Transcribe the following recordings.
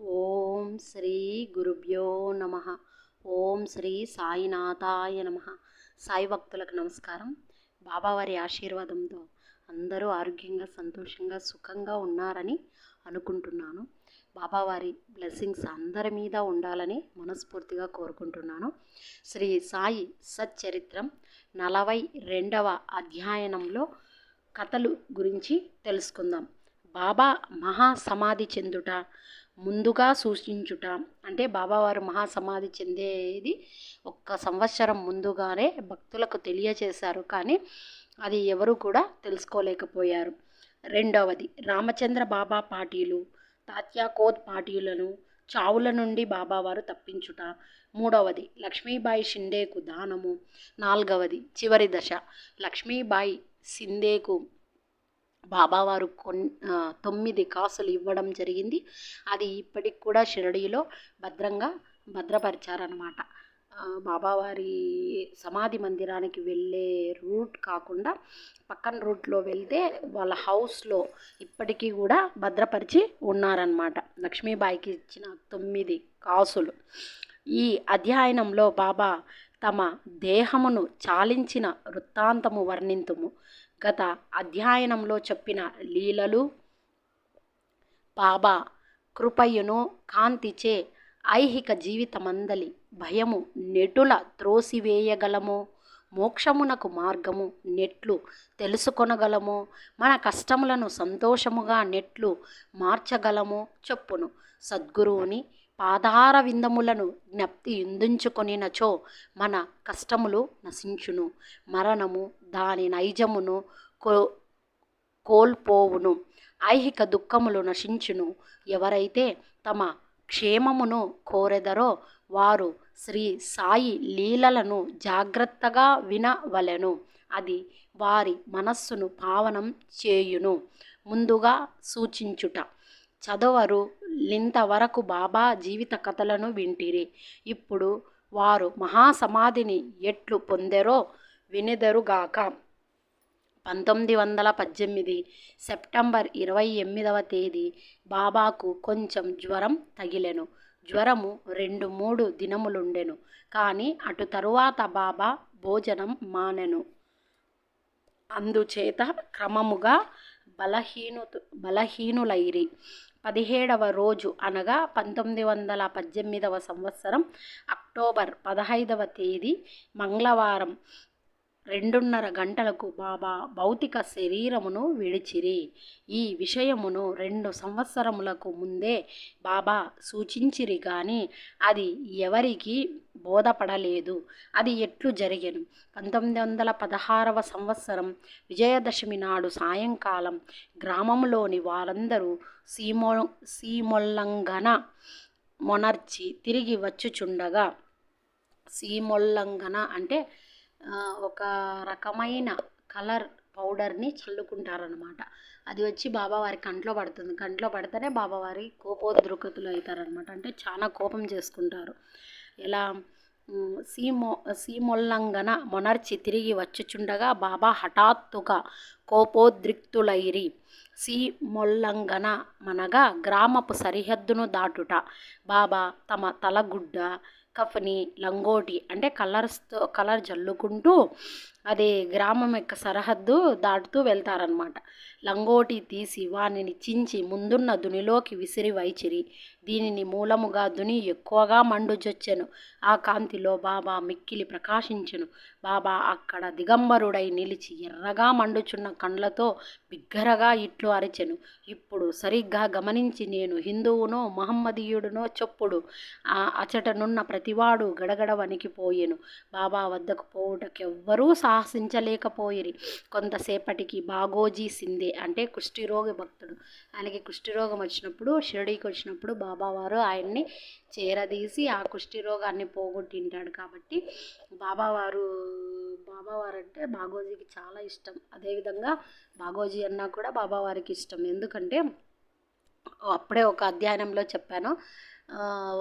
ఓం శ్రీ గురుభ్యో నమ. ఓం శ్రీ సాయినాథాయ నమ. సాయి భక్తులకు నమస్కారం. బాబావారి ఆశీర్వాదంతో అందరూ ఆరోగ్యంగా సంతోషంగా సుఖంగా ఉన్నారని అనుకుంటున్నాను. బాబావారి బ్లెస్సింగ్స్ అందరి మీద ఉండాలని మనస్ఫూర్తిగా కోరుకుంటున్నాను. శ్రీ సాయి సచ్చరిత్రం 42వ అధ్యయనంలో కథలు గురించి తెలుసుకుందాం. బాబా మహాసమాధి చెందుట ముందుగా సూచించుట అంటే బాబావారు మహాసమాధి చెందేది 1 సంవత్సరం ముందుగానే భక్తులకు తెలియచేశారు, కానీ అది ఎవరు కూడా తెలుసుకోలేకపోయారు. రెండవది, రామచంద్ర బాబా పాటీలు తాత్యాకోద్ పాటీలను చావుల నుండి బాబావారు తప్పించుట. మూడవది, లక్ష్మీబాయి షిండేకు దానము. నాలుగవది, చివరి దశ, లక్ష్మీబాయి షిండేకు బాబావారు 9 కాసులు ఇవ్వడం జరిగింది. అది ఇప్పటికి కూడా షిరడీలో భద్రపరిచారనమాట. బాబావారి సమాధి మందిరానికి వెళ్ళే రూట్ కాకుండా పక్కన రూట్లో వెళ్తే వాళ్ళ హౌస్లో ఇప్పటికీ కూడా భద్రపరిచి ఉన్నారన్నమాట లక్ష్మీబాయికి ఇచ్చిన 9 కాసులు. ఈ అధ్యయనంలో బాబా తమ దేహమును చాలించిన వృత్తాంతము వర్ణింతుము. గత అధ్యయనంలో చెప్పిన లీలలు బాబా కృపయును కాంతిచే ఐహిక జీవితమందలి భయము నెటుల త్రోసివేయగలమో, మోక్షమునకు మార్గము నెట్లు తెలుసుకొనగలమో, మన కష్టములను సంతోషముగా నెట్లు మార్చగలమో చెప్పును. సద్గురువుని పాదార విందములను జ్ఞప్తి యుందుంచుకొనినచో మన కష్టములు నశించును, మరణము దాని నైజమును కోల్పోవును, ఐహిక దుఃఖములు నశించును. ఎవరైతే తమ క్షేమమును కోరెదరో వారు శ్రీ సాయి లీలలను జాగ్రత్తగా వినవలెను. అది వారి మనస్సును పావనం చేయును. ముందుగా సూచించుట. చదవరు లింతవరకు బాబా జీవిత కథలను వింటిరి. ఇప్పుడు వారు మహాసమాధిని ఎట్లు పొందెరో వినెదరుగాక. 1918 సెప్టెంబర్ 28వ తేదీ బాబాకు కొంచెం జ్వరం తగిలెను. జ్వరము 2-3 దినములుండెను. కానీ అటు తరువాత బాబా భోజనం మానెను. అందుచేత క్రమముగా బలహీనులైరి. 17వ రోజు అనగా 1918వ సంవత్సరం అక్టోబర్ 15వ తేదీ మంగళవారం 2:30 గంటలకు బాబా భౌతిక శరీరమును విడిచిరి. ఈ విషయమును 2 సంవత్సరములకు ముందే బాబా సూచించిరి, కానీ అది ఎవరికి బోధపడలేదు. అది ఎట్లు జరిగెను. 1916వ సంవత్సరం విజయదశమి నాడు సాయంకాలం గ్రామంలోని వారందరూ సీమోల్లంఘన మొనర్చి తిరిగి వచ్చుచుండగా, సీమోల్లంఘన అంటే ఒక రకమైన కలర్ పౌడర్ని చల్లుకుంటారనమాట. అది వచ్చి బాబావారి కంట్లో పడుతుంది. కంట్లో పడితేనే బాబావారి కోపోద్రిక్తులు అవుతారనమాట. అంటే చాలా కోపం చేసుకుంటారు. ఎలా సీమోల్లంఘన మొనర్చి తిరిగి వచ్చుచుండగా బాబా హఠాత్తుగా కోపోద్రిక్తులైరి. సీమోల్లంఘన మనగా గ్రామపు సరిహద్దును దాటుట. బాబా తమ తలగుడ్డ, కఫ్ని, లంగోటి అంటే కలర్ జల్లుకుంటూ అదే గ్రామం యొక్క సరిహద్దు దాటుతూ వెళ్తారనమాట. లంగోటి తీసి వానిని చించి ముందున్న దునిలోకి విసిరి వైచిరి. దీనిని మూలముగా దుని ఎక్కువగా మండుజొచ్చెను. ఆ కాంతిలో బాబా మిక్కిలి ప్రకాశించెను. బాబా అక్కడ దిగంబరుడై నిలిచి ఎర్రగా మండుచున్న కండ్లతో బిగ్గరగా ఇట్లు అరిచెను. ఇప్పుడు సరిగ్గా గమనించి, నేను హిందువునో మహమ్మదీయుడునో చొప్పుడు. అచటనున్న ప్రతివాడు గడగడ వణికిపోయెను. బాబా వద్దకు పోవుటకెవ్వరూ సాహసించలేకపోయిరి. కొంతసేపటికి బాగోజీ సిందే అంటే కుష్ఠిరోగి భక్తుడు, ఆయనకి కుష్ఠిరోగం వచ్చినప్పుడు షిరిడీకి వచ్చినప్పుడు బాబావారు ఆయన్ని చేరదీసి ఆ కుష్ఠిరోగాన్ని పోగొట్టింటాడు. కాబట్టి బాబావారు అంటే బాగోజీకి చాలా ఇష్టం. అదేవిధంగా బాగోజీ అన్నా కూడా బాబావారికి ఇష్టం. ఎందుకంటే అప్పుడే ఒక అధ్యయనంలో చెప్పాను,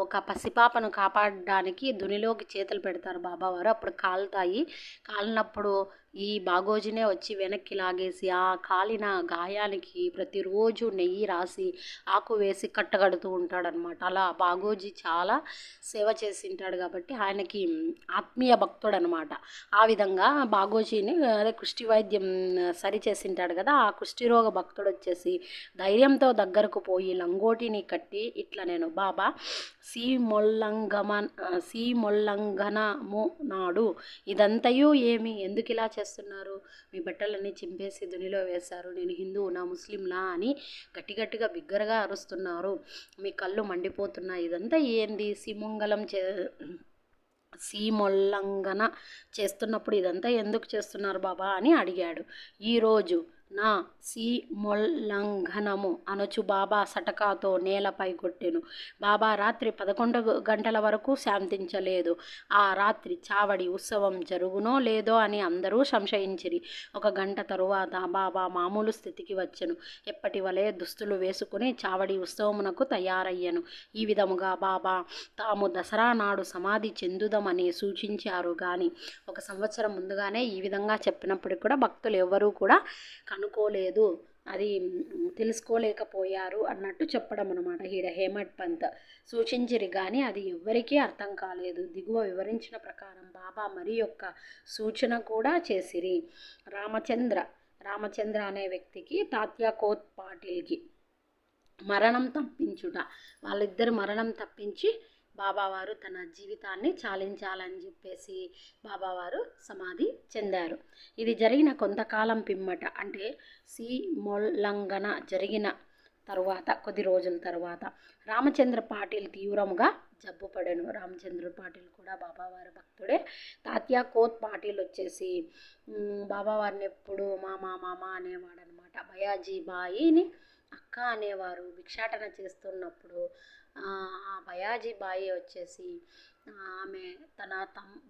ఒక పసిపాపను కాపాడడానికి దునిలోకి చేతులు పెడతారు బాబావారు. అప్పుడు కాలుతాయి. కాలినప్పుడు ఈ బాగోజీనే వచ్చి వెనక్కి లాగేసి ఆ కాలిన గాయానికి ప్రతిరోజు నెయ్యి రాసి ఆకు వేసి కట్టగడుతూ ఉంటాడనమాట. అలా బాగోజీ చాలా సేవ చేసింటాడు కాబట్టి ఆయనకి ఆత్మీయ భక్తుడు అనమాట. ఆ విధంగా బాగోజీని అదే కుష్టి వైద్యం సరి చేసింటాడు కదా, ఆ కుష్టిరోగ భక్తుడు వచ్చేసి ధైర్యంతో దగ్గరకు పోయి లంగోటిని కట్టి ఇట్లా నేను బాబా సీమొల్లంఘనము నాడు ఇదంతయు ఏమి, ఎందుకు ఇలా చేస్తున్నారు, మీ బట్టలన్నీ చింపేసి దునిలో వేశారు, నేను హిందువునా ముస్లింలా అని గట్టిగా బిగ్గరగా అరుస్తున్నారు, మీ కళ్ళు మండిపోతున్నాయి, ఇదంతా ఏంది, సీమోల్లంఘన చేస్తున్నప్పుడు ఇదంతా ఎందుకు చేస్తున్నారు బాబా అని అడిగాడు. ఈరోజు నా సీమోల్లంఘనము అనుచు బాబా సటకాతో నేలపై కొట్టెను. బాబా రాత్రి 11 గంటల వరకు శాంతించలేదు. ఆ రాత్రి చావడి ఉత్సవం జరుగునో లేదో అని అందరూ సంశయించిరి. 1 గంట తరువాత బాబా మామూలు స్థితికి వచ్చెను. ఎప్పటి వలె దుస్తులు వేసుకుని చావడి ఉత్సవమునకు తయారయ్యను. ఈ విధముగా బాబా తాము దసరా నాడు సమాధి చెందుదామని సూచించారు కానీ 1 సంవత్సరం ముందుగానే ఈ విధంగా చెప్పినప్పటికీ కూడా భక్తులు ఎవరూ కూడా కనుక్కోలేదు, అది తెలుసుకోలేకపోయారు అన్నట్టు చెప్పడం అనమాట. ఈడ హేమడ్ పంత్ సూచించిరి కానీ అది ఎవ్వరికీ అర్థం కాలేదు. దిగువ వివరించిన ప్రకారం బాబా మరి యొక్క సూచన కూడా చేసిరి. రామచంద్ర అనే వ్యక్తికి తాత్యా కోత్ పాటిల్కి మరణం తప్పించుట, వాళ్ళిద్దరు మరణం తప్పించి బాబావారు తన జీవితాన్ని చాలించాలని చెప్పేసి బాబావారు సమాధి చెందారు. ఇది జరిగిన కొంతకాలం పిమ్మట అంటే సీమోల్లంఘన జరిగిన తరువాత కొద్ది రోజుల తర్వాత రామచంద్ర పాటిల్ తీవ్రంగా జబ్బుపడెను. రామచంద్ర పాటిల్ కూడా బాబావారి భక్తుడే. తాత్యా కోత్ పాటిల్ వచ్చేసి బాబావారిని ఎప్పుడు మామ అనేవాడు అనమాట. భయాజీ బాయిని అక్క అనేవారు. భిక్షాటన చేస్తున్నప్పుడు ఆ భయాజీ బాయి వచ్చేసి ఆమె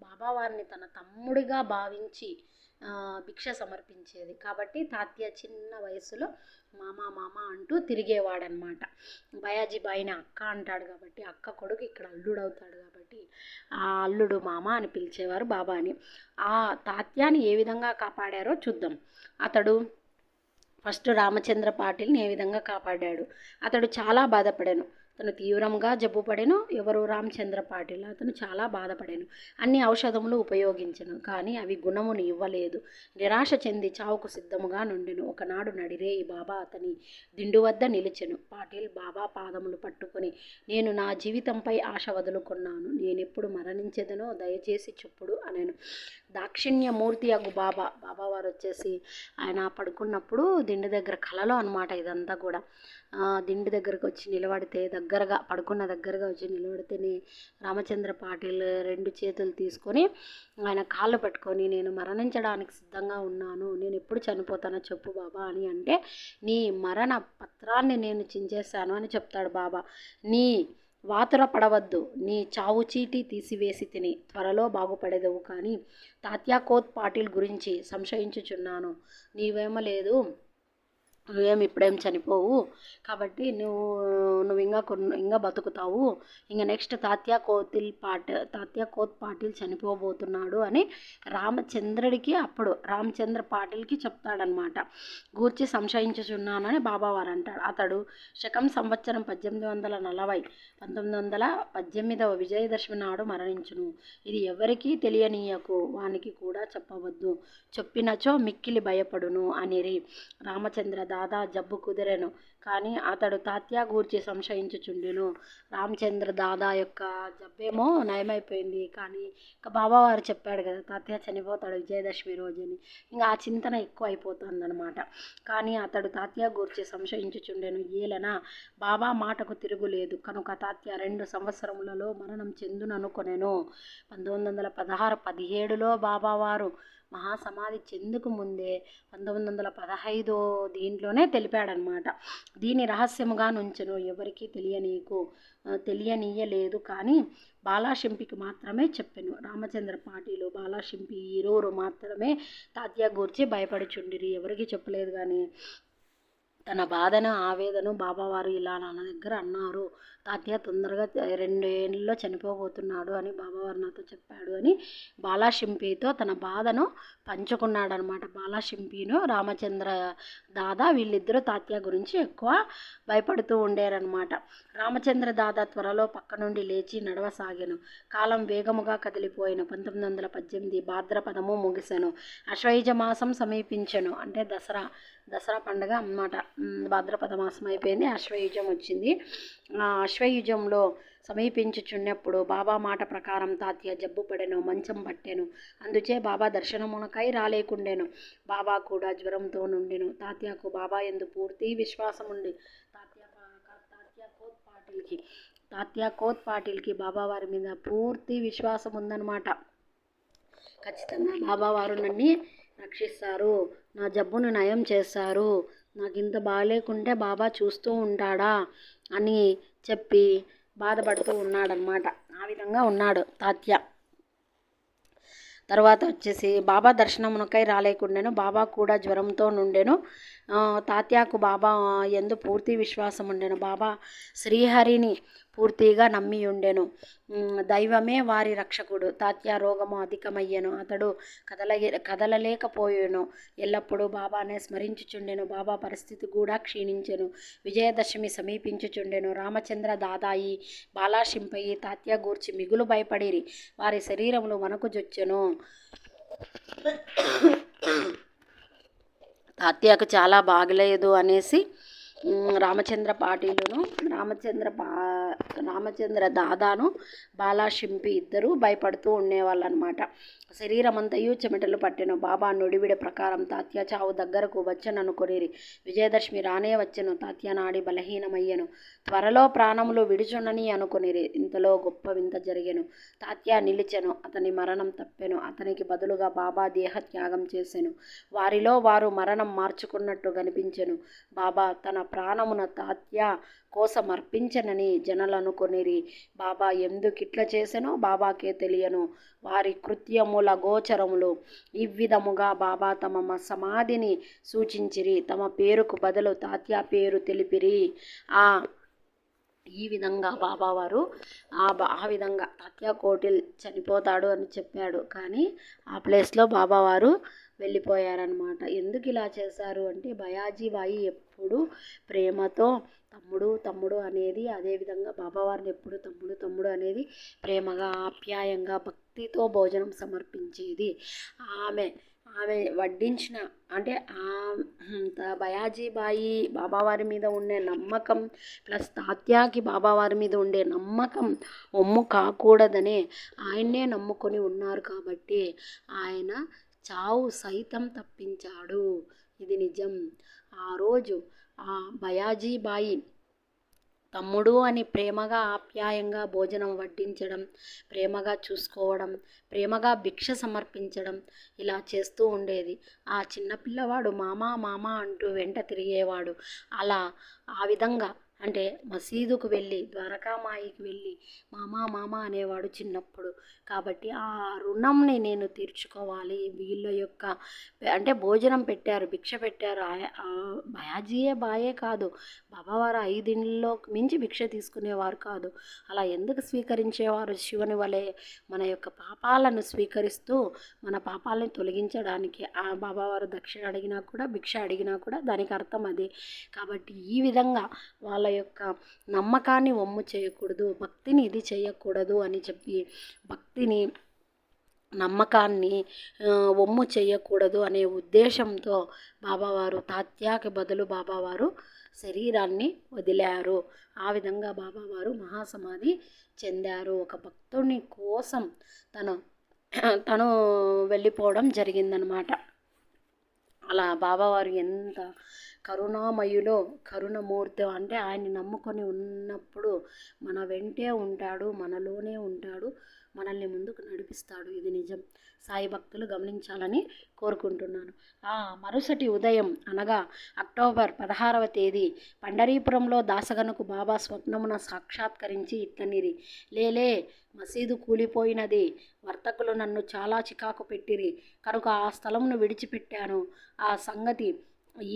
బాబావారిని తన తమ్ముడిగా భావించి భిక్ష సమర్పించేది. కాబట్టి తాత్య చిన్న వయసులో మామ అంటూ తిరిగేవాడనమాట. భయాజీ బాయిని అక్క అంటాడు కాబట్టి అక్క కొడుకు ఇక్కడ అల్లుడు అవుతాడు కాబట్టి ఆ అల్లుడు మామ అని పిలిచేవారు బాబాని. ఆ తాత్యాని ఏ విధంగా కాపాడారో చూద్దాం. అతడు ఫస్ట్ రామచంద్ర పాటిల్ని ఏ విధంగా కాపాడాడు. అతడు చాలా బాధపడాను. అతను తీవ్రంగా జబ్బుపడెను. ఎవరు? రామచంద్ర పాటిల్. అతను చాలా బాధపడాను. అన్ని ఔషధములు ఉపయోగించను కానీ అవి గుణమును ఇవ్వలేదు. నిరాశ చెంది చావుకు సిద్ధముగా నుండెను. ఒకనాడు నడిరేయి బాబా అతని దిండు వద్ద నిలిచెను. పాటిల్ బాబా పాదములు పట్టుకొని, నేను నా జీవితంపై ఆశ వదులుకున్నాను, నేనెప్పుడు మరణించెదనో దయచేసి చెప్పుడు అనెను. దాక్షిణ్యమూర్తి అగు బాబావారు వచ్చేసి ఆయన పడుకున్నప్పుడు దిండు దగ్గర కలలో అనమాట ఇదంతా కూడా. దిండు దగ్గరకు వచ్చి నిలబడితే పడుకున్న దగ్గరగా వచ్చి నిలబడితేనే రామచంద్ర పాటిల్ 2 చేతులు తీసుకొని ఆయన కాళ్ళు పట్టుకొని, నేను మరణించడానికి సిద్ధంగా ఉన్నాను, నేను ఎప్పుడు చనిపోతానో చెప్పు బాబా అని అంటే, నీ మరణ పత్రాన్ని నేను చించేశాను అని చెప్తాడు బాబా. నీ వాతుర పడవద్దు, నీ చావు చీటీ తీసివేసి తిని త్వరలో బాగుపడేదవు, కానీ తాత్యా కోత్ పాటిల్ గురించి సంశయించుచున్నాను. నీవేమో లేదు, నువ్వేమి ఇప్పుడేం చనిపోవు, కాబట్టి నువ్వు ఇంకా బతుకుతావు, ఇంకా నెక్స్ట్ తాత్యా కోత్ పాటిల్ చనిపోబోతున్నాడు అని రామచంద్రుడికి అప్పుడు రామచంద్ర పాటిల్కి చెప్తాడనమాట. గూర్చి సంశయించుచున్నానని బాబావారు అంటాడు. అతడు శకం సంవత్సరం 1840 1918వ విజయదశమి నాడు మరణించును. ఇది ఎవరికీ తెలియనీయకు, వానికి కూడా చెప్పవద్దు, చెప్పినచో మిక్కిలి భయపడును అనిరి. రామచంద్ర దాదా జబ్బు కుదిరెను కానీ అతడు తాత్యా గూర్చి సంశయించుచుండెను. రామచంద్ర దాదా యొక్క జబ్బేమో నయమైపోయింది కానీ ఇంకా బాబావారు చెప్పాడు కదా తాత్యా చనిపోతాడు విజయదశమి రోజు అని, ఇంకా ఆ చింతన ఎక్కువ అయిపోతుంది అనమాట. కానీ అతడు తాత్యా గూర్చి సంశయించుచుండెను. ఏలన బాబా మాటకు తిరుగులేదు కనుక తాత్యా 2 సంవత్సరములలో మరణం చెందుననుకొనెను. 1916-17లో బాబావారు మహాసమాధి చెందుకు ముందే 1915 దీంట్లోనే తెలిపాడనమాట. దీని రహస్యముగా నుంచెను, ఎవరికీ తెలియనీయలేదు కానీ బాలాషింపికి మాత్రమే చెప్పెను. రామచంద్ర పాటిలు బాలాషింపి ఈరోరు మాత్రమే తాత్యా గూర్చి భయపడుచుండిరి, ఎవరికి చెప్పలేదు. కానీ తన బాధను ఆవేదను బాబావారు ఇలా నాన్న దగ్గర అన్నారు, తాతయ్య తొందరగా 2 ఏళ్ళలో చనిపోబోతున్నాడు అని బాబావారు నాతో చెప్పాడు అని బాలాషింపితో తన బాధను పంచుకున్నాడనమాట. బాలాషింపిను రామచంద్ర దాదా వీళ్ళిద్దరూ తాతయ్య గురించి ఎక్కువ భయపడుతూ ఉండేరనమాట. రామచంద్ర దాదా త్వరలో పక్క నుండి లేచి నడవసాగాను. కాలం వేగముగా కదిలిపోయాను. 1918 భాద్రపదము ముగిసెను. అశ్వయుజ మాసం సమీపించెను. అంటే దసరా పండుగ అన్నమాట. భాద్రపద మాసం అయిపోయింది, అశ్వయుజం వచ్చింది. అశ్వయుజంలో సమీపించుచున్నప్పుడు బాబా మాట ప్రకారం తాతయ్య జబ్బు పడెను, మంచం పట్టెను. అందుచే బాబా దర్శనమునకై రాలేకుండెను. బాబా కూడా జ్వరంతో నుండెను. తాతయ్యకు బాబా యందు పూర్తి విశ్వాసం ఉండి తాతయ్య కోత్ పాటిల్కి బాబావారి మీద పూర్తి విశ్వాసం ఉందన్నమాట. ఖచ్చితంగా బాబావారు నన్ను రక్షిస్తారు, నా జబ్బును నయం చేస్తారు, నాకు ఇంత బాగాలేకుంటే బాబా చూస్తూ ఉంటాడా అని చెప్పి బాధపడుతూ ఉన్నాడనమాట. ఆ విధంగా ఉన్నాడు తాతయ్య. తర్వాత వచ్చేసి బాబా దర్శనమునకై రాలేకుండెను. బాబా కూడా జ్వరంతో నుండెను. తాతయ్యకు బాబా యందు పూర్తి విశ్వాసం ఉండెను. బాబా శ్రీహరిని పూర్తిగా నమ్మి ఉండెను. దైవమే వారి రక్షకుడు. తాతయ్య రోగము అధికమయ్యెను. అతడు కదలలేకపోయాను. ఎల్లప్పుడూ బాబానే స్మరించుచుండెను. బాబా పరిస్థితి కూడా క్షీణించెను. విజయదశమి సమీపించుచుండెను. రామచంద్ర దాదాయి బాలాషింపయి తాతయ్య గూర్చి మిగులు భయపడిరి. వారి శరీరములు వణకుజొచ్చెను. తాతయ్యకు చాలా బాగలేదు అనేసి రామచంద్ర దాదాను బాలాషింపి ఇద్దరు భయపడుతూ ఉండేవాళ్ళు అనమాట. శరీరం అంతయు చెమటలు పట్టెను. బాబా నుడివిడ ప్రకారం తాతయ్య చావు దగ్గరకు వచ్చననుకొనిరి. విజయదశమి రానే వచ్చెను. తాతయ్య నాడి బలహీనమయ్యెను. త్వరలో ప్రాణములు విడుచునని అనుకొనిరి. ఇంతలో గొప్ప వింత జరిగెను. తాతయ్య నిలిచెను. అతని మరణం తప్పెను. అతనికి బదులుగా బాబా దేహత్యాగం చేసెను. వారిలో వారు మరణం మార్చుకున్నట్టు కనిపించెను. బాబా తన ప్రాణమున తాతయ్య కోసం అర్పించనని జనులనుకొనిరి. బాబా ఎందుకిట్ల చేసెనో బాబాకే తెలియను. వారి కృత్యముల గోచరములు. ఈ విధముగా బాబా తమ సమాధిని సూచించిరి. తమ పేరుకు బదులు తాతయ్య పేరు తెలిపిరి. ఈ విధంగా బాబావారు ఆ విధంగా తాతయ్య కోటిల్ చనిపోతాడు అని చెప్పాడు, కానీ ఆ ప్లేస్లో బాబావారు వెళ్ళిపోయారనమాట. ఎందుకు ఇలా చేశారు అంటే భయాజీబాయి ఎప్పుడు ప్రేమతో తమ్ముడు అనేది, అదేవిధంగా బాబావారిని ఎప్పుడు తమ్ముడు అనేది ప్రేమగా ఆప్యాయంగా భక్తితో భోజనం సమర్పించేది. ఆమె వడ్డించిన అంటే భయాజీబాయి బాబావారి మీద ఉండే నమ్మకం ప్లస్ తాతయ్యకి బాబావారి మీద ఉండే నమ్మకం ఒమ్ము కాకూడదనే ఆయన్నే నమ్ముకొని ఉన్నారు కాబట్టి ఆయన చావు సైతం తప్పించాడు. ఇది నిజం. ఆ రోజు భయాజీబాయి తమ్ముడు అని ప్రేమగా ఆప్యాయంగా భోజనం వడ్డించడం, ప్రేమగా చూసుకోవడం, ప్రేమగా భిక్ష సమర్పించడం ఇలా చేస్తూ ఉండేది. ఆ చిన్నపిల్లవాడు మామ అంటూ వెంట తిరిగేవాడు. ఆ విధంగా అంటే మసీదుకు వెళ్ళి ద్వారకామాయికి వెళ్ళి మామ అనేవాడు చిన్నప్పుడు. కాబట్టి ఆ రుణంని నేను తీర్చుకోవాలి. వీళ్ళ యొక్క అంటే భోజనం పెట్టారు, భిక్ష పెట్టారు. భయాజీయే బాయే కాదు, బాబావారు 5 ఇండ్లలో మించి భిక్ష తీసుకునేవారు కాదు. అలా ఎందుకు స్వీకరించేవారు? శివుని వలె మన యొక్క పాపాలను స్వీకరిస్తూ మన పాపాలను తొలగించడానికి. ఆ బాబావారు దక్షిణ అడిగినా కూడా భిక్ష అడిగినా కూడా దానికి అర్థం అదే. కాబట్టి ఈ విధంగా వాళ్ళ యొక్క నమ్మకాన్ని వమ్ము చేయకూడదు, భక్తిని ఇది చేయకూడదు అని చెప్పి భక్తిని నమ్మకాన్ని వమ్ము చేయకూడదు అనే ఉద్దేశంతో బాబావారు తాతయ్యకి బదులు బాబావారు శరీరాన్ని వదిలారు. ఆ విధంగా బాబావారు మహాసమాధి చెందారు. ఒక భక్తుని కోసం తను వెళ్ళిపోవడం జరిగిందనమాట. అలా బాబావారు ఎంత కరుణామయులో కరుణమూర్తి అంటే ఆయన్ని నమ్ముకొని ఉన్నప్పుడు మన వెంటే ఉంటాడు, మనలోనే ఉంటాడు, మనల్ని ముందుకు నడిపిస్తాడు. ఇది నిజం. సాయి భక్తులు గమనించాలని కోరుకుంటున్నాను. మరుసటి ఉదయం అనగా అక్టోబర్ 16వ తేదీ పండరీపురంలో దాసగనకు బాబా స్వప్నమున సాక్షాత్కరించి ఇట్లనిరి. లేలే, మసీదు కూలిపోయినది. వర్తకులు నన్ను చాలా చికాకు పెట్టిరి కనుక ఆ స్థలమును విడిచిపెట్టాను. ఆ సంగతి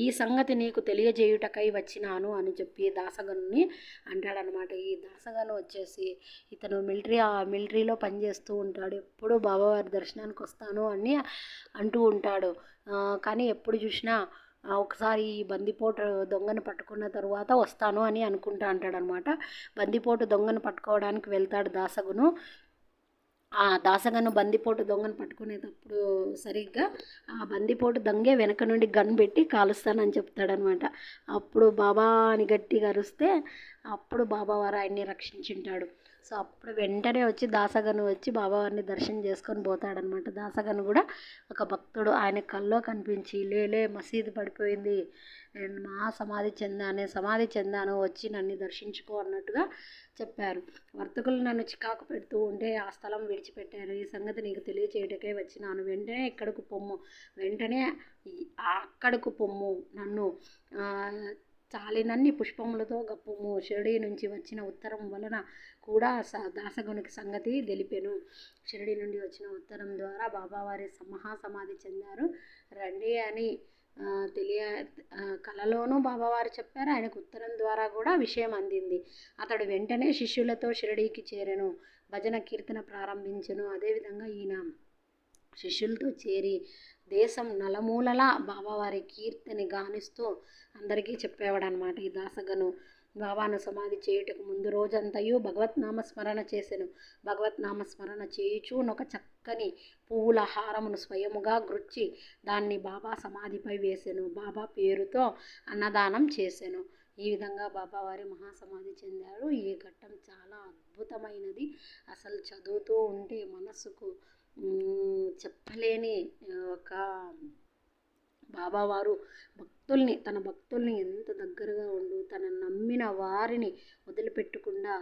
ఈ సంగతి నీకు తెలియజేయుటకై వచ్చినాను అని చెప్పి దాసగనుని అంటాడనమాట. ఈ దాసగను వచ్చేసి ఇతను మిలిటరీలో పనిచేస్తూ ఉంటాడు. ఎప్పుడు బాబావారి దర్శనానికి వస్తాను అని అంటూ ఉంటాడు. కానీ ఎప్పుడు చూసినా ఒకసారి ఈ బందిపోటు దొంగను పట్టుకున్న తరువాత వస్తాను అని అనుకుంటా అంటాడనమాట. బందిపోటు దొంగను పట్టుకోవడానికి వెళ్తాడు దాసగును. ఆ దాసగను బందిపోటు దొంగను పట్టుకునేటప్పుడు సరిగ్గా ఆ బందిపోటు దొంగే వెనక నుండి గన్ పెట్టి కాలుస్తానని చెప్తాడనమాట. అప్పుడు బాబా అని గట్టిగా అరిస్తే అప్పుడు బాబావారు ఆయన్ని రక్షించుంటాడు. సో అప్పుడు వెంటనే వచ్చి దాసగను వచ్చి బాబావారిని దర్శనం చేసుకొని పోతాడనమాట. దాసగను కూడా ఒక భక్తుడు ఆయన కల్లో కనిపించి లేలే మసీదు పడిపోయింది, నేను సమాధి చెందాను వచ్చి నన్ను దర్శించుకో అన్నట్టుగా చెప్పారు. వర్తకులు నన్ను చికాకు పెడుతూ ఉంటే ఆ స్థలం విడిచిపెట్టాను. ఈ సంగతి నీకు తెలియచేయటకే వచ్చినాను. వెంటనే అక్కడకు పొమ్ము, నన్ను చాలినన్ని పుష్పములతో గప్పుము. షిరిడీ నుంచి వచ్చిన ఉత్తరం వలన కూడా దాసగునికి సంగతి తెలిపెను. షిరిడీ నుండి వచ్చిన ఉత్తరం ద్వారా బాబావారి మహాసమాధి చెందారు రండి అని కలలోనూ బాబావారు చెప్పారు. ఆయనకు ఉత్తరం ద్వారా కూడా విషయం అందింది. అతడు వెంటనే శిష్యులతో షిరిడీకి చేరెను, భజన కీర్తన ప్రారంభించెను. అదేవిధంగా ఈయన శిష్యులతో చేరి దేశం నలుమూలలా బాబావారి కీర్తని గానిస్తూ అందరికీ చెప్పేవాడు అనమాట. ఈ దాసగను బాబాను సమాధి చేయుటకు ముందు రోజంతయు భగవత్నామస్మరణ చేసెను. భగవత్నామస్మరణ చేయుచు ఒక చక్కని పువ్వుల హారమును స్వయముగా గుర్చి దాన్ని బాబా సమాధిపై వేసెను. బాబా పేరుతో అన్నదానం చేసెను. ఈ విధంగా బాబావారి మహాసమాధి చెందారు. ఈ ఘట్టం చాలా అద్భుతమైనది. అసలు చదువుతూ ఉంటే మనసుకు చెప్పలేని ఒక బాబావారు తన భక్తుల్ని ఎంత దగ్గరగా ఉండు, తన నమ్మిన వారిని వదిలిపెట్టకుండా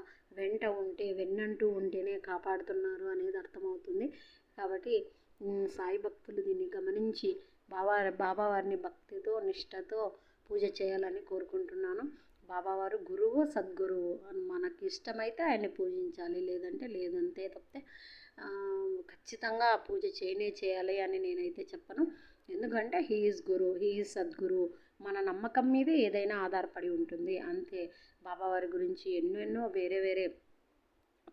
వెన్నంటూ ఉంటేనే కాపాడుతున్నారు అనేది అర్థమవుతుంది. కాబట్టి సాయి భక్తులు దీన్ని గమనించి బాబావారిని భక్తితో నిష్టతో పూజ చేయాలని కోరుకుంటున్నాను. బాబావారు గురువు, సద్గురువు. మనకి ఇష్టమైతే ఆయన్ని పూజించాలి, లేదంటే లేదంతే తప్పితే ఖచ్చితంగా పూజ చేయాలి అని నేనైతే చెప్పను. ఎందుకంటే he is guru, he is Sadhguru. మన నమ్మకం మీదే ఏదైనా ఆధారపడి ఉంటుంది అంతే. బాబావారి గురించి ఎన్నెన్నో వేరే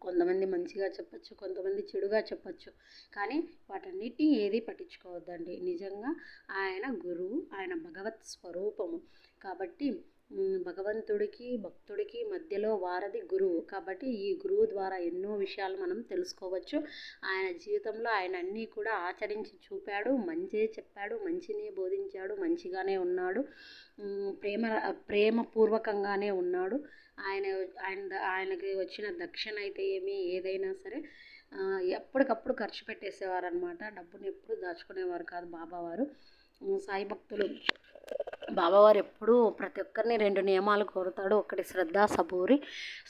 కొంతమంది మంచిగా చెప్పచ్చు, కొంతమంది చెడుగా చెప్పచ్చు. కానీ వాటన్నిటినీ ఏది పట్టించుకోవద్దండి. నిజంగా ఆయన గురువు, ఆయన భగవత్ స్వరూపము. కాబట్టి భగవంతుడికి భక్తుడికి మధ్యలో వారధి గురువు. కాబట్టి ఈ గురువు ద్వారా ఎన్నో విషయాలు మనం తెలుసుకోవచ్చు. ఆయన జీవితంలో ఆయన అన్నీ కూడా ఆచరించి చూపాడు, మంచే చెప్పాడు, మంచినే బోధించాడు, మంచిగానే ఉన్నాడు, ప్రేమపూర్వకంగానే ఉన్నాడు. ఆయనకి వచ్చిన దక్షిణ అయితే ఏదైనా సరే ఎప్పటికప్పుడు ఖర్చు పెట్టేసేవారనమాట. డబ్బుని ఎప్పుడు దాచుకునేవారు కాదు బాబావారు. సాయి భక్తులు బాబావారు ఎప్పుడూ ప్రతి ఒక్కరిని 2 నియమాలు కోరుతాడు. ఒకటి శ్రద్ధ, సబూరి.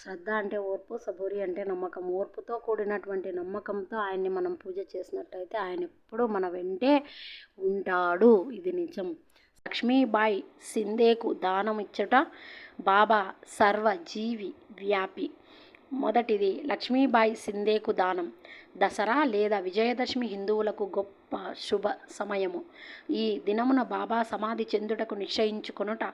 శ్రద్ధ అంటే ఓర్పు, సబూరి అంటే నమ్మకం. ఓర్పుతో కూడినటువంటి నమ్మకంతో ఆయన్ని మనం పూజ చేసినట్టయితే ఆయన ఎప్పుడూ మన వెంటే ఉంటాడు. ఇది నిజం. లక్ష్మీబాయి సింధేకు దానం ఇచ్చట బాబా సర్వజీవి వ్యాపి. మొదటిది లక్ష్మీబాయి సింధేకు దానం. దసరా లేదా విజయదశమి హిందువులకు గొప్ప శుభ సమయము. ఈ దినమున బాబా సమాధి చెందుటకు నిశ్చయించుకొనుట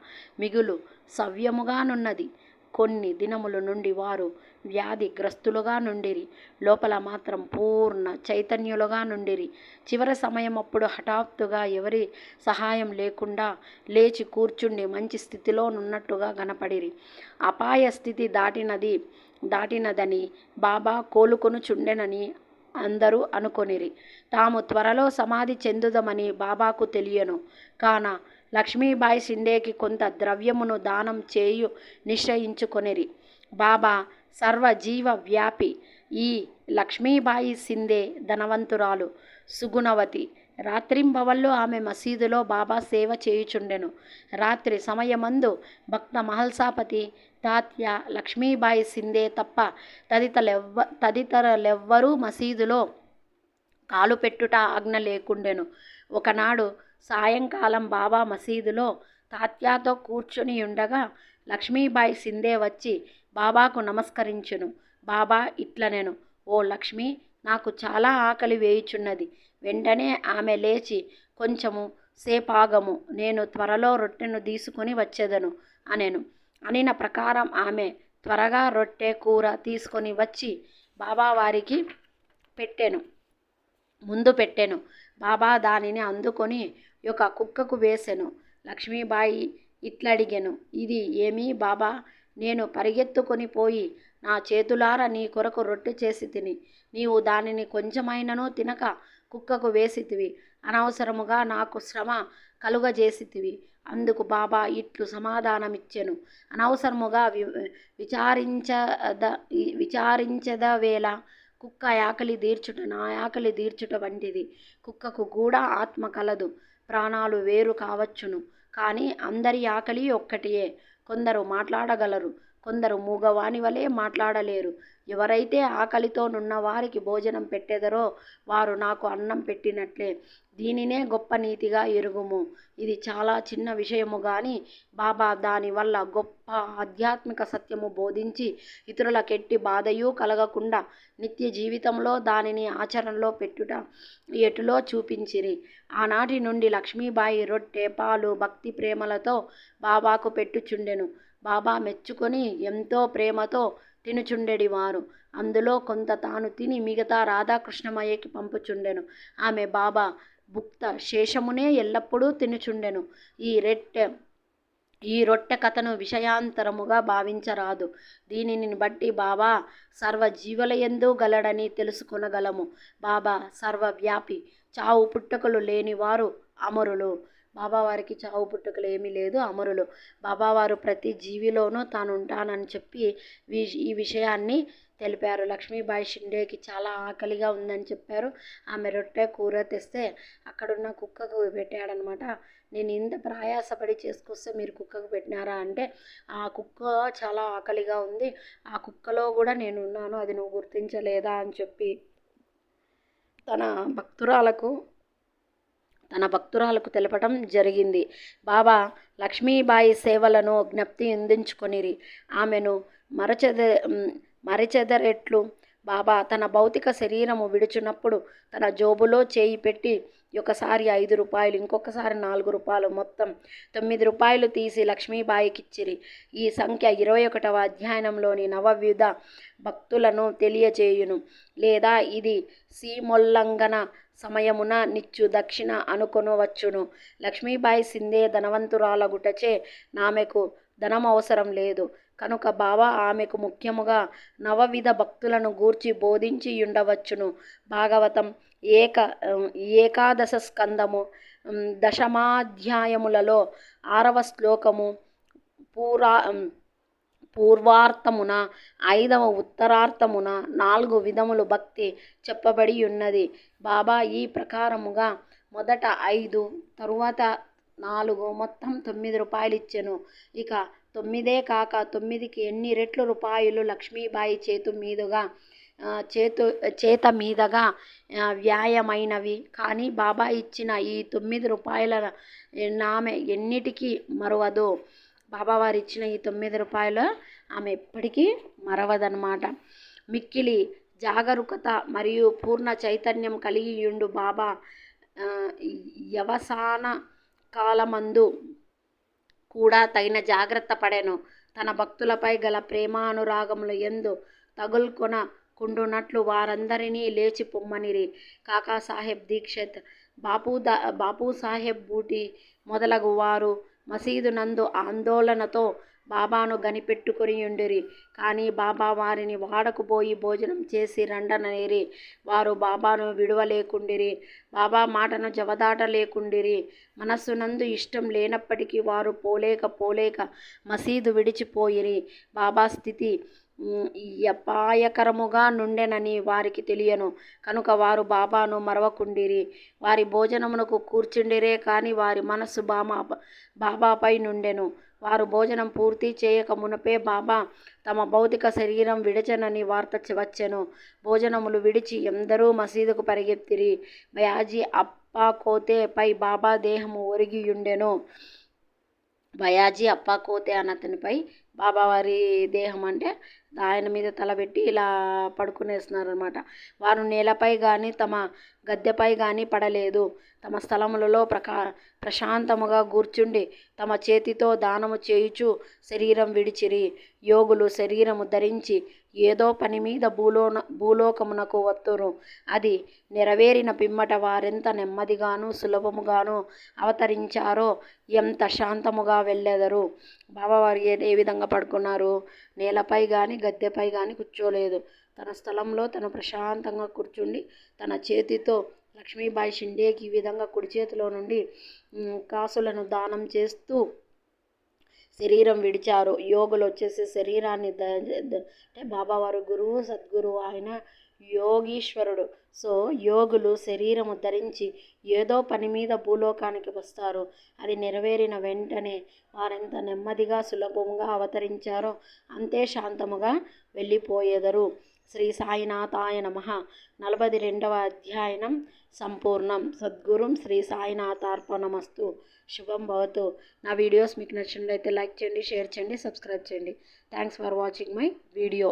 మిగులు సవ్యముగానున్నది. కొన్ని దినముల నుండి వారు వ్యాధిగ్రస్తులుగా నుండిరి, లోపల మాత్రం పూర్ణ చైతన్యులుగా నుండిరి. చివరి సమయమప్పుడు హఠాత్తుగా ఎవరి సహాయం లేకుండా లేచి కూర్చుండి మంచి స్థితిలో నున్నట్టుగా కనపడిరి. అపాయ స్థితి దాటినదని బాబా కోలుకొనుచుండెనని అందరూ అనుకొనిరి. తాము త్వరలో సమాధి చెందుదమని బాబాకు తెలియను. కాన లక్ష్మీబాయి సింధేకి కొంత ద్రవ్యమును దానం చేయు నిశ్చయించుకొనిరి. బాబా సర్వజీవ వ్యాపి. ఈ లక్ష్మీబాయి సింధే ధనవంతురాలు, సుగుణవతి. రాత్రింబవళ్ళు ఆమె మసీదులో బాబా సేవ చేయుచుండెను. రాత్రి సమయమందు భక్త మహల్సాపతి తాత్య లక్ష్మీబాయి సింధే తప్ప తదితరులెవ్వరూ మసీదులో కాలు పెట్టుట ఆజ్ఞ లేకుండెను. ఒకనాడు సాయంకాలం బాబా మసీదులో తాత్యాతో కూర్చుని ఉండగా లక్ష్మీబాయి సింధే వచ్చి బాబాకు నమస్కరించెను. బాబా ఇట్లనెను, ఓ లక్ష్మి, నాకు చాలా ఆకలి వేయుచున్నది. వెంటనే ఆమె లేచి కొంచెము సేపాగము, నేను త్వరలో రొట్టెను తీసుకొని వచ్చేదను అనెను. అనిన ప్రకారం ఆమె త్వరగా రొట్టె కూర తీసుకొని వచ్చి బాబావారికి ముందు పెట్టెను. బాబా దానిని అందుకొని ఒక కుక్కకు వేసెను. లక్ష్మీబాయి ఇట్లడిగెను, ఇది ఏమీ బాబా? నేను పరిగెత్తుకొని పోయి నా చేతులారా నీ కొరకు రొట్టె చేసి తిని, నీవు దానిని కొంచెమైనను తినక కుక్కకు వేసితివి. అనవసరముగా నాకు శ్రమ కలుగజేసితివి. అందుకు బాబా ఇట్లు సమాధానమిచ్చెను, అనవసరముగా విచారించదవేళ. కుక్క ఆకలి తీర్చుట నా ఆకలి తీర్చుట వంటిది. కుక్కకు కూడా ఆత్మ కలదు, ప్రాణాలు వేరు కావచ్చును, కానీ అందరి ఆకలి ఒక్కటియే. కొందరు మాట్లాడగలరు, కొందరు మూగవాని వలె మాట్లాడలేరు. ఎవరైతే ఆకలితో నున్న వారికి భోజనం పెట్టెదరో వారు నాకు అన్నం పెట్టినట్లే. దీనినే గొప్ప నీతిగా ఎరుగుము. ఇది చాలా చిన్న విషయము గాని బాబా దానివల్ల గొప్ప ఆధ్యాత్మిక సత్యము బోధించి ఇతరులకెట్టి బాధయూ కలగకుండా నిత్య జీవితంలో దానిని ఆచరణలో పెట్టుట ఎటులో చూపించిరి. ఆనాటి నుండి లక్ష్మీబాయి రొట్టె, పాలు భక్తి ప్రేమలతో బాబాకు పెట్టుచుండెను. బాబా మెచ్చుకొని ఎంతో ప్రేమతో తినుచుండెడివారు. అందులో కొంత తాను తిని మిగతా రాధాకృష్ణమయ్యకి పంపుచుండెను. ఆమె బాబా భుక్త శేషమునే ఎల్లప్పుడూ తినుచుండెను. ఈ రొట్టె కథను విషయాంతరముగా భావించరాదు. దీనిని బట్టి బాబా సర్వజీవులయందు గలడని తెలుసుకొనగలము. బాబా సర్వవ్యాపి, చావు పుట్టుకలు లేనివారు, అమరులు. బాబావారికి చావు పుట్టుకలు ఏమీ లేదు, అమరులు. బాబావారు ప్రతి జీవిలోనూ తాను ఉంటానని చెప్పి ఈ విషయాన్ని తెలిపారు. లక్ష్మీబాయి షిండేకి చాలా ఆకలిగా ఉందని చెప్పారు. ఆమె రొట్టె కూర తెస్తే అక్కడున్న కుక్కకు పెట్టాడనమాట. నేను ఇంత ప్రయాసపడి చేసుకొస్తే మీరు కుక్కకు పెట్టినారా అంటే, ఆ కుక్క చాలా ఆకలిగా ఉంది, ఆ కుక్కలో కూడా నేను ఉన్నాను, అది నువ్వు గుర్తించలేదా అని చెప్పి తన భక్తురాలకు తెలపటం జరిగింది. బాబా లక్ష్మీబాయి సేవలను జ్ఞప్తి అందించుకొనిరి. ఆమెను మరచెదరెట్లు. బాబా తన భౌతిక శరీరము విడుచున్నప్పుడు తన జోబులో చేయి పెట్టి ఒకసారి 5 రూపాయలు, ఇంకొకసారి 4 రూపాయలు, మొత్తం 9 రూపాయలు తీసి లక్ష్మీబాయికిచ్చిరి. ఈ సంఖ్య 21వ అధ్యాయంలోని నవవిధ భక్తులను తెలియజేయును. లేదా ఇది సీమోల్లంఘన సమయమున నిచ్చు దక్షిణ అనుకొనవచ్చును. లక్ష్మీబాయి సిందే ధనవంతురాలగుటచే ఆమెకు ధనం అవసరం లేదు. కనుక బాబా ఆమెకు ముఖ్యముగా నవవిధ భక్తులను గూర్చి బోధించి ఉండవచ్చును. భాగవతం ఏకాదశ స్కందము 10ాధ్యాయములలో 6వ శ్లోకము పూర్వార్థమున 5వ ఉత్తరార్థమున 4 విధములు భక్తి చెప్పబడి ఉన్నది. బాబా ఈ ప్రకారముగా మొదట 5, తరువాత 4, మొత్తం 9 రూపాయలు ఇచ్చెను. ఇక 9 కాక 9కి ఎన్ని రెట్లు రూపాయలు లక్ష్మీబాయి చేత మీదుగా వ్యాయమైనవి. కానీ బాబా ఇచ్చిన ఈ 9 రూపాయల ఆమె ఎన్నిటికీ మరువదు. బాబావారు ఇచ్చిన ఈ 9 రూపాయలు ఆమె ఎప్పటికీ మరవదనమాట. మిక్కిలి జాగరూకత మరియు పూర్ణ చైతన్యం కలిగియుండు బాబా యవసాన కాలమందు కూడా తగిన జాగ్రత్త పడెను. తన భక్తులపై గల ప్రేమానురాగముల యందు తగుల్కొన కుండునట్లు వారందరినీ లేచి పొమ్మనిరి. కాకాసాహెబ్ దీక్షిత్, బాపూసాహెబ్ బూటి మొదలగు వారు మసీదు నందు ఆందోళనతో బాబాను గనిపెట్టుకొనియుండిరి. కానీ బాబా వారిని వాడకు పోయి భోజనం చేసి రండననిరి. వారు బాబాను విడువలేకుండిరి, బాబా మాటను జవదాటలేకుండిరి. మనస్సునందు ఇష్టం లేనప్పటికీ వారు పోలేక మసీదు విడిచిపోయిరి. బాబా స్థితి అపాయకరముగా నుండెనని వారికి తెలియను. కనుక వారు బాబాను మరవకుండిరి. వారి భోజనమునకు కూర్చుండిరే కానీ వారి మనస్సు బాబాపై నుండెను. వారు భోజనం పూర్తి చేయక మునుపే బాబా తమ భౌతిక శరీరం విడిచెనని వార్త వచ్చెను. భోజనములు విడిచి ఎందరూ మసీదుకు పరిగెత్తిరి. బయాజీ అప్పాకోతే పై బాబా దేహము ఒరిగియుండెను. బయాజీ అప్ప కోతే అన్నతనిపై బాబావారి దేహం అంటే ఆయన మీద తలబెట్టి ఇలా పడుకునేస్తున్నారనమాట. వారు నేలపై కానీ తమ గద్దెపై కానీ పడలేదు. తమ స్థలములలో ప్రశాంతముగా కూర్చుండి తమ చేతితో దానము చేయుచు శరీరం విడిచిరి. యోగులు శరీరము ధరించి ఏదో పని మీద భూలోకమునకు వత్తురు. అది నెరవేరిన పిమ్మట వారెంత నెమ్మదిగాను సులభముగాను అవతరించారో ఎంత శాంతముగా వెళ్ళెదరు. బాబావారు ఏ విధంగా పడుకున్నారు? నేలపై కానీ గద్దెపై కానీ కూర్చోలేదు. తన స్థలంలో తను ప్రశాంతంగా కూర్చుండి తన చేతితో లక్ష్మీబాయి షిండేకి ఈ విధంగా కుడి చేతిలో నుండి కాసులను దానం చేస్తూ శరీరం విడిచారు. యోగులు వచ్చేసి శరీరాన్ని అంటే బాబావారు గురువు, సద్గురువు, ఆయన యోగీశ్వరుడు. సో యోగులు శరీరము ధరించి ఏదో పని మీద భూలోకానికి వస్తారు. అది నెరవేరిన వెంటనే వారెంత నెమ్మదిగా సులభంగా అవతరించారో అంతే శాంతముగా వెళ్ళిపోయేదరు. శ్రీ సాయినాథాయ నమః. 42వ అధ్యాయం సంపూర్ణం. సద్గురుం శ్రీ సాయినాథార్పణమస్తు. శుభం భవతు. నా వీడియోస్ మీకు నచ్చినట్లయితే లైక్ చేయండి, షేర్ చేయండి, సబ్స్క్రైబ్ చేయండి. Thanks for watching my video.